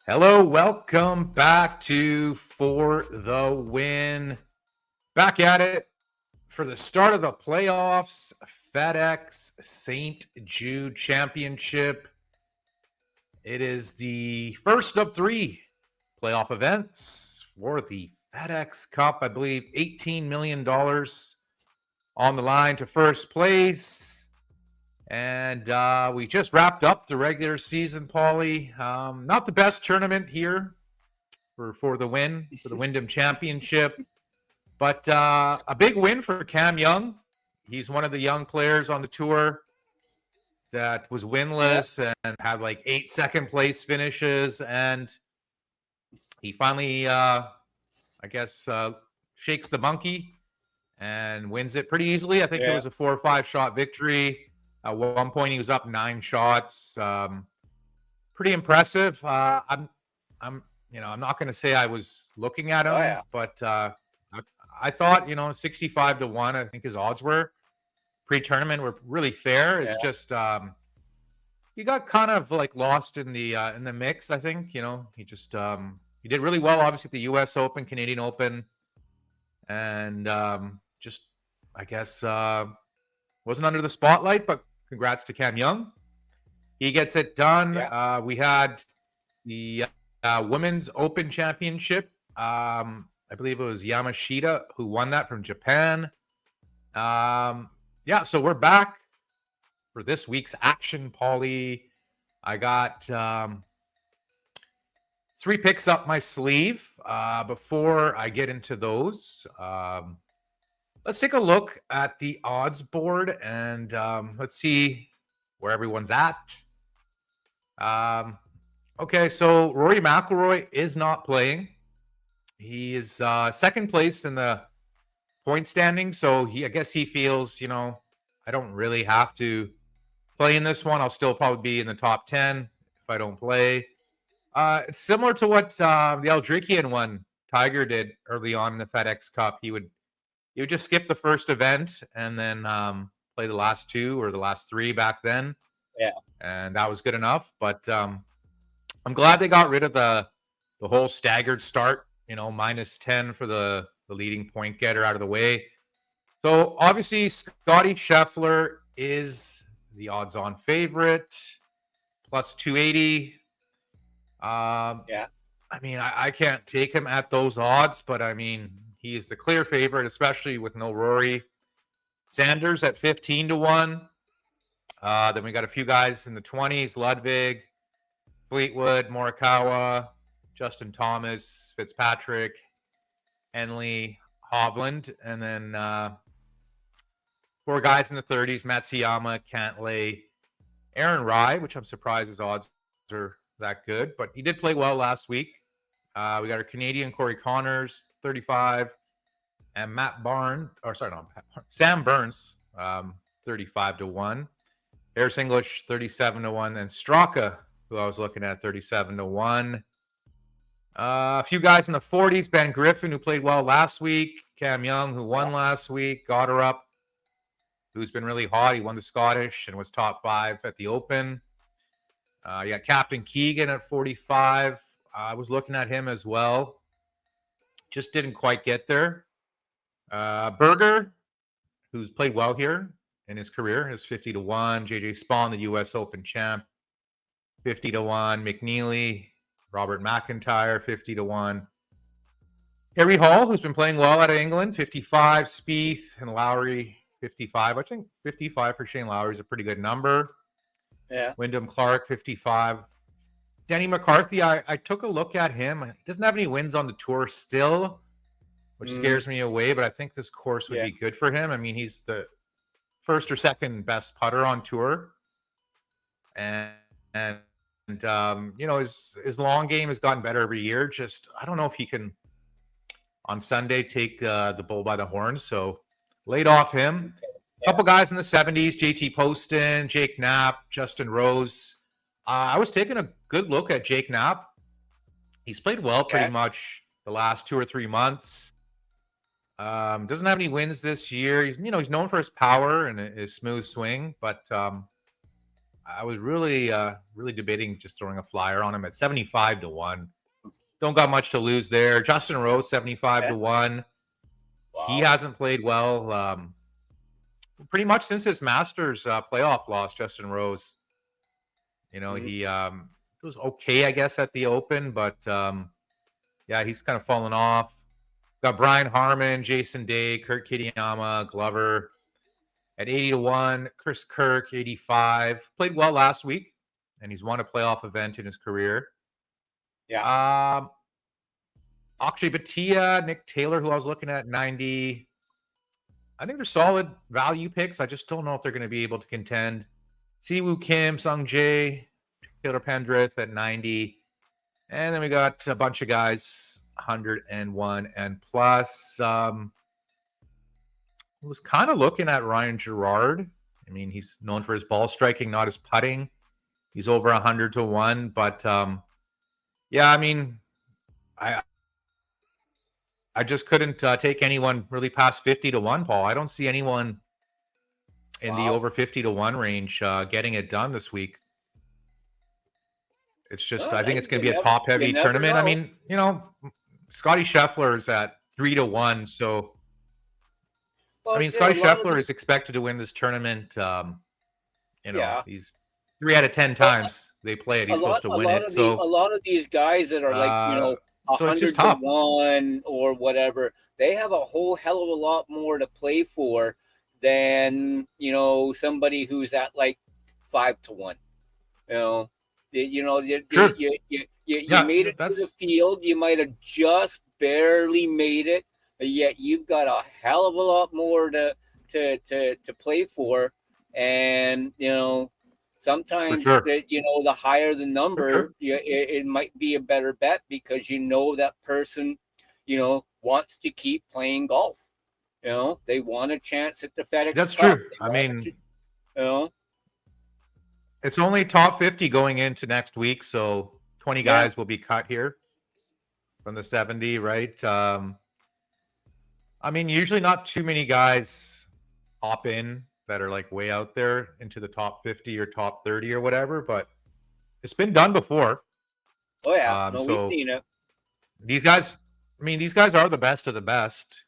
Hello, welcome back to For the Win. Back at it for the start of the playoffs, FedEx St. Jude Championship. It is the first of three playoff events for the FedEx Cup. I believe $18 million on the line to first place. And we just wrapped up the regular season, Paulie. Not the best tournament here for the win, for the Wyndham Championship. But a big win for Cam Young. He's one of the young players on the tour that was winless and had like 8 second place finishes. And he finally, shakes the monkey and wins it pretty easily. I think it was a 4 or 5 shot victory. At one point, he was up 9 shots. Pretty impressive. I'm not going to say I was looking at him, but I thought, 65-1, I think his odds were pre-tournament were really fair. It's just he got kind of like lost in the mix. I think he just he did really well, obviously at the U.S. Open, Canadian Open, and just I guess wasn't under the spotlight. But congrats to Cam Young. He gets it done. We had the Women's Open Championship. I believe it was Yamashita who won that from Japan. So we're back for this week's action, Paulie. I got 3 picks up my sleeve. Before I get into those, let's take a look at the odds board and let's see where everyone's at. Okay, so Rory McIlroy is not playing. He is second place in the point standing, so I guess he feels, I don't really have to play in this one. I'll still probably be in the top 10 if I don't play. It's similar to what the Aldrickian one Tiger did early on in the FedEx Cup. He would just skip the first event and then play the last 2 or the last 3 back then. Yeah. And that was good enough. But I'm glad they got rid of the whole staggered start, -10 for the leading point getter out of the way. So obviously Scotty Scheffler is the odds-on favorite, plus 280. I mean, I can't take him at those odds, but I mean, he is the clear favorite, especially with no Rory. Sanders at 15-1. Then we got a few guys in the 20s: Ludwig, Fleetwood, Morikawa, Justin Thomas, Fitzpatrick, Henley, Hovland, and then 4 guys in the 30s: Matsuyama, Cantlay, Aaron Rai, which I'm surprised his odds are that good, but he did play well last week. We got our Canadian Corey Connors, 35, and Sam Burns, 35-1. Harris English, 37-1, and Straka, who I was looking at, 37-1. A few guys in the 40s: Ben Griffin, who played well last week; Cam Young, who won last week; Gotterup, who's been really hot. He won the Scottish and was top 5 at the Open. You got Captain Keegan at 45. I was looking at him as well. Just didn't quite get there. Berger, who's played well here in his career, is 50-1. JJ Spawn, the U.S. Open champ, 50-1. McNeely, Robert McIntyre, 50-1. Harry Hall, who's been playing well out of England, 55. Spieth and Lowry, 55. I think 55 for Shane Lowry is a pretty good number. Yeah. Wyndham Clark, 55. Denny McCarthy, I took a look at him. He doesn't have any wins on the tour still, which scares me away, but I think this course would be good for him. I mean, he's the first or second best putter on tour. And his long game has gotten better every year. Just, I don't know if he can, on Sunday, take the bull by the horns. So laid off him. A couple guys in the 70s: JT Poston, Jake Knapp, Justin Rose. I was taking a good look at Jake Knapp. He's played well pretty much the last 2 or 3 months. Doesn't have any wins this year. He's known for his power and his smooth swing, but I was really debating just throwing a flyer on him at 75 to 1. Don't got much to lose there. Justin Rose, 75 to 1. He Wow. hasn't played well pretty much since his Masters playoff loss, Justin Rose. He was okay, I guess, at the Open, but yeah, he's kind of fallen off. Got Brian Harmon, Jason Day, Kurt Kitayama, Glover at 80 to 1. Chris Kirk, 85. Played well last week, and he's won a playoff event in his career. Yeah. Akshay Bhatia, Nick Taylor, who I was looking at, 90. I think they're solid value picks. I just don't know if they're going to be able to contend. Siwoo Kim, Sung Jae, Taylor Pendrith at 90. And then we got a bunch of guys, 101 and plus. I was kind of looking at Ryan Gerard. I mean, he's known for his ball striking, not his putting. He's over 100 to 1. But yeah, I mean, I just couldn't take anyone really past 50 to 1, Paul. I don't see anyone in the over 50 to 1 range getting it done this week. It's just, I think it's going to be a top-heavy tournament. Know. I mean, Scotty Scheffler is at 3 to 1. So, well, I mean, Scotty Scheffler is expected to win this tournament. He's 3 out of 10 times they play it. He's supposed to win it. So a lot of these guys that are like, 100 to 1 or whatever, they have a whole hell of a lot more to play for than, somebody who's at like 5 to 1. Sure. You made it to the field. You might have just barely made it, but yet you've got a hell of a lot more to play for. And sometimes the higher the number, it might be a better bet because that person wants to keep playing golf. They want a chance at the FedEx. That's true. I mean, it's only top 50 going into next week, so 20 guys will be cut here from the 70, right? I mean, usually not too many guys hop in that are like way out there into the top 50 or top 30 or whatever, but it's been done before. Oh yeah, we've seen it. These guys are the best of the best,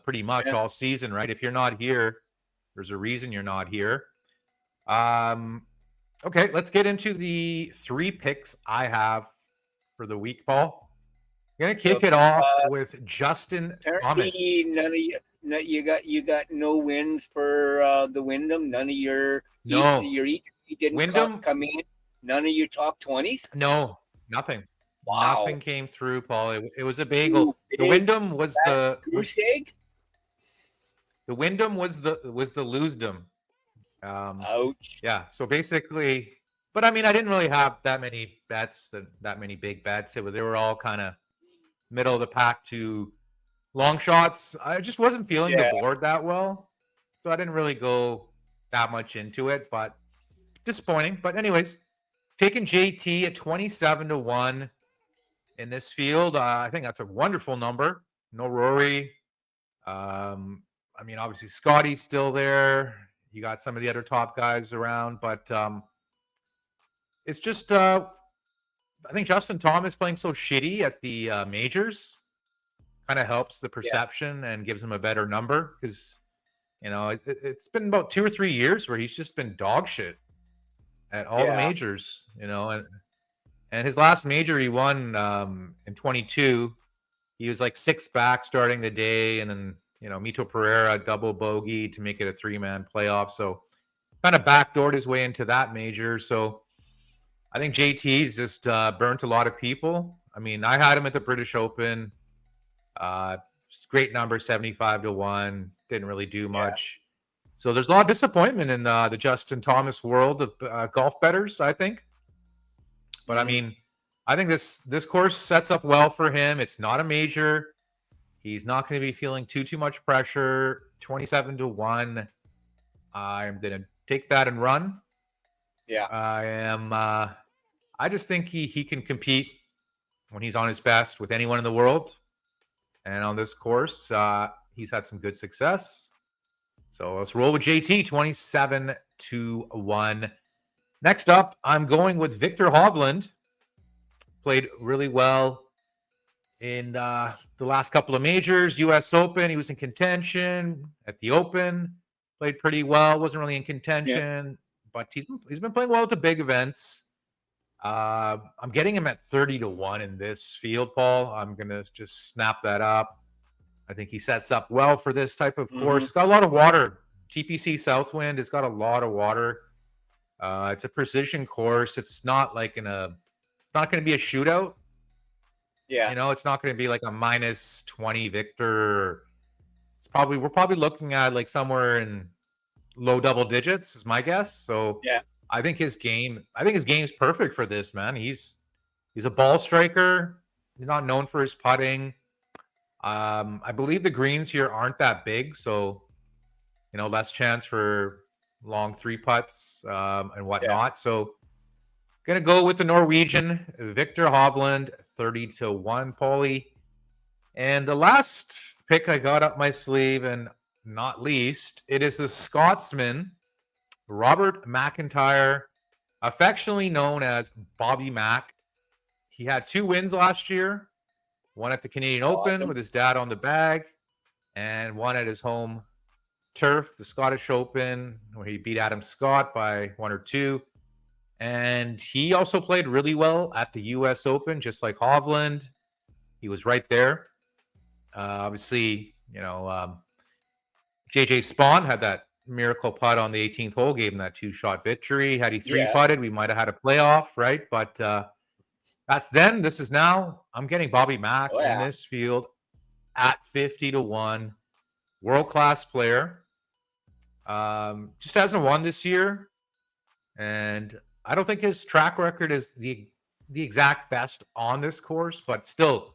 pretty much all season, right? If you're not here, there's a reason you're not here. Okay, let's get into the 3 picks I have for the week, Paul. I'm gonna kick it off with Justin Thomas. None of you got no wins for the Wyndham. None of your didn't Wyndham come in. None of your top 20s. No, nothing. Wow. Nothing came through, Paul. It was a bagel. The Wyndham was the goose egg. The Wyndham was the losedom. Ouch. Yeah. So basically, but I mean, I didn't really have that many bets, that many big bets. They were all kind of middle of the pack to long shots. I just wasn't feeling the board that well, so I didn't really go that much into it. But disappointing. But anyways, taking JT at 27 to 1 in this field. I think that's a wonderful number. No Rory. I mean, obviously Scotty's still there. You got some of the other top guys around, but it's just I think Justin Thomas playing so shitty at the majors kind of helps the perception and gives him a better number because it's been about 2 or 3 years where he's just been dog shit at all the majors, and his last major he won in 22. He was like 6th back starting the day, and then Mito Pereira double bogey to make it a 3-man playoff. So kind of backdoored his way into that major. So I think JT's just burnt a lot of people. I mean, I had him at the British Open. Great number, 75 to 1. Didn't really do much. So there's a lot of disappointment in the Justin Thomas world of golf bettors, I think. But I mean, I think this course sets up well for him. It's not a major. He's not going to be feeling too much pressure. 27 to 1. I'm going to take that and run. Yeah. I am. I just think he can compete when he's on his best with anyone in the world. And on this course, he's had some good success. So let's roll with JT, 27 to 1. Next up, I'm going with Victor Hovland. Played really well in the last couple of majors. U.S. Open, he was in contention. At the Open, played pretty well. Wasn't really in contention, but he's been playing well at the big events. I'm getting him at 30-1 in this field, Paul. I'm going to just snap that up. I think he sets up well for this type of course. It's got a lot of water. TPC Southwind has got a lot of water. It's a precision course. It's not like it's not going to be a shootout. Yeah. You know, it's not going to be like a -20 Victor. We're probably looking at like somewhere in low double digits is my guess. So yeah, I think his game's perfect for this, man. He's a ball striker. He's not known for his putting. I believe the greens here aren't that big, so less chance for long 3 putts and whatnot. So gonna go with the Norwegian Victor Hovland, 30-1, Paulie. And the last pick I got up my sleeve, and not least, it is the Scotsman Robert McIntyre, affectionately known as Bobby Mac. He had 2 wins last year, one at the Canadian Open with his dad on the bag, and one at his home turf, the Scottish Open, where he beat Adam Scott by 1 or 2. And he also played really well at the U.S. Open, just like Hovland. He was right there. Obviously, JJ Spawn had that miracle putt on the 18th hole, gave him that 2-shot victory. Had he 3-putted, we might have had a playoff, right? But that's then. This is now. I'm getting Bobby Mack in this field at 50-1. World-class player. Just hasn't won this year. And I don't think his track record is the exact best on this course, but still,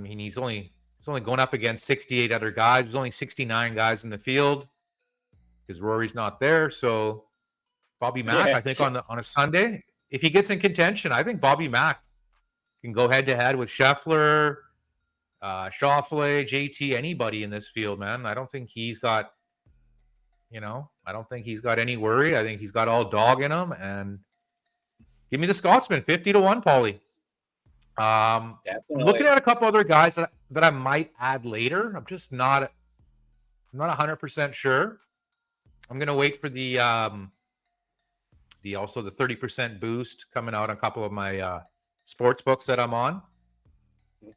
he's only going up against 68 other guys. There's only 69 guys in the field because Rory's not there. So Bobby Mack, I think on a Sunday, if he gets in contention, I think Bobby Mack can go head to head with Scheffler, Schauffele, JT, anybody in this field, man. I don't think he's got any worry. I think he's got all dog in him. And give me the Scotsman, 50-1, Paulie. I'm looking at a couple other guys that I might add later. I'm just not 100% sure. I'm gonna wait for the 30% boost coming out on a couple of my sports books that I'm on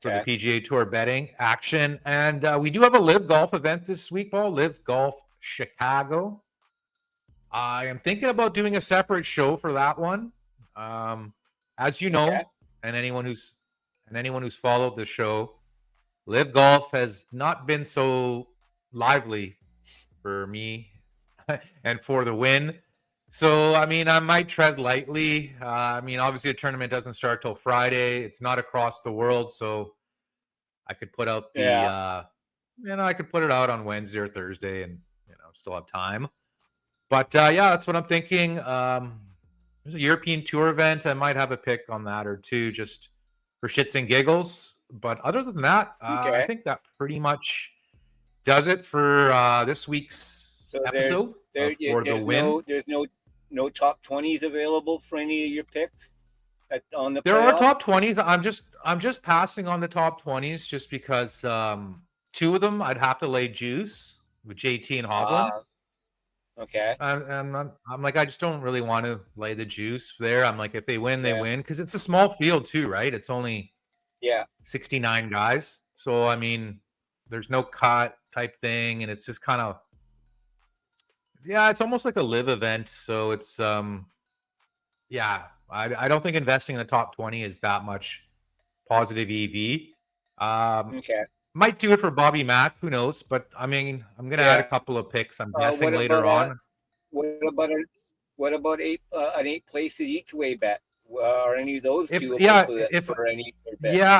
for the PGA Tour betting action. And we do have a Live Golf event this week, Paul. Live Golf Chicago. I am thinking about doing a separate show for that one. As you know, and anyone who's followed the show, Live Golf has not been so lively for me and for the win. So, I mean, I might tread lightly. Obviously, the tournament doesn't start till Friday. It's not across the world, so I could put out I could put it out on Wednesday or Thursday, and still have time. But that's what I'm thinking. There's a European Tour event. I might have a pick on that or two, just for shits and giggles. But other than that, I think that pretty much does it for this week's episode for the win. There's no top 20s available for any of your picks on the. There are top 20s. I'm just passing on the top 20s just because 2 of them I'd have to lay juice with JT and Hovland. I'm like, I just don't really want to lay the juice there. I'm like, if they win, they win, because it's a small field too, right? It's only 69 guys. So I mean, there's no cut type thing, and it's just kind of it's almost like a live event. So it's I don't think investing in the top 20 is that much positive EV. Might do it for Bobby Mack. Who knows? But I mean, I'm gonna add a couple of picks. I'm guessing later on. What about an 8 places each way bet? Are any of those I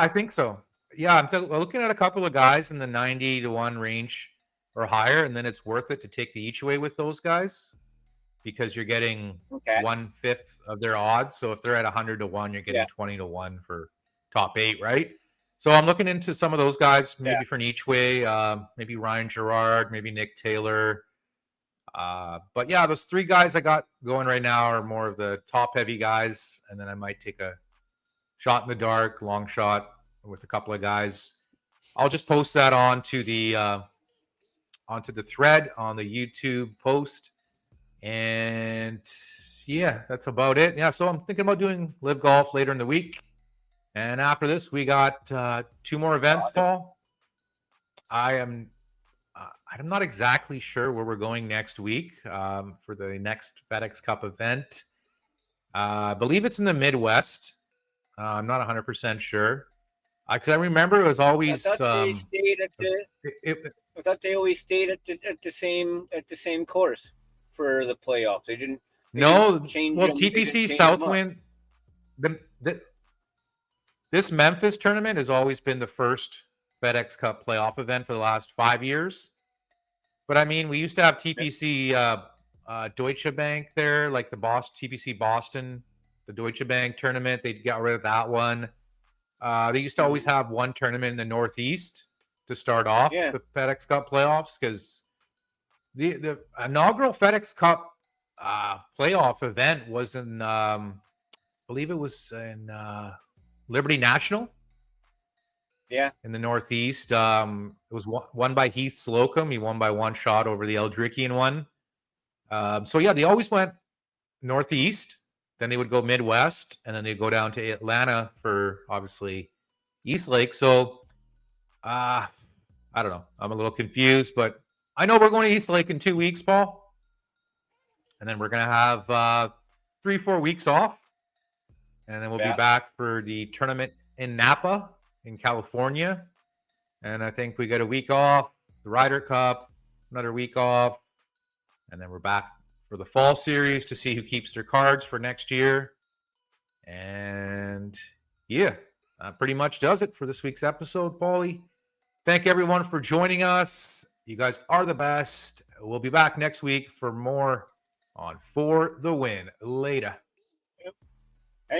think so. Yeah, I'm looking at a couple of guys in the 90-1 range or higher, and then it's worth it to take the each way with those guys because you're getting 1/5 of their odds. So if they're at 100-1, you're getting 20-1 for top 8, right? So I'm looking into some of those guys, maybe for an each way, maybe Ryan Gerard, maybe Nick Taylor. But yeah, those 3 guys I got going right now are more of the top heavy guys. And then I might take a shot in the dark, long shot with a couple of guys. I'll just post that onto the thread on the YouTube post. And yeah, that's about it. Yeah, so I'm thinking about doing live golf later in the week. And after this, we got 2 more events, Paul. I'm not exactly sure where we're going next week for the next FedEx Cup event. I believe it's in the Midwest. I'm not 100% sure. Because I remember it was always. I thought they always stayed at the same course for the playoffs. They didn't change them. TPC Southwind. This Memphis tournament has always been the first FedEx Cup playoff event for the last 5 years. But I mean, we used to have TPC Deutsche Bank there, like the TPC Boston, the Deutsche Bank tournament. They got rid of that one. They used to always have one tournament in the Northeast to start off the FedEx Cup playoffs, because the inaugural FedEx Cup playoff event was in, I believe it was in Liberty National. Yeah. In the Northeast. It was won by Heath Slocum. He won by 1 shot over the Eldrickian one. So yeah, they always went Northeast. Then they would go Midwest, and then they'd go down to Atlanta for, obviously, East Lake. So, I don't know. I'm a little confused, but I know we're going to East Lake in 2 weeks, Paul. And then we're going to have 3-4 weeks off. And then we'll be back for the tournament in Napa in California. And I think we get a week off, the Ryder Cup, another week off. And then we're back for the fall series to see who keeps their cards for next year. And yeah, that pretty much does it for this week's episode, Paulie. Thank everyone for joining us. You guys are the best. We'll be back next week for more on For the Win. Later.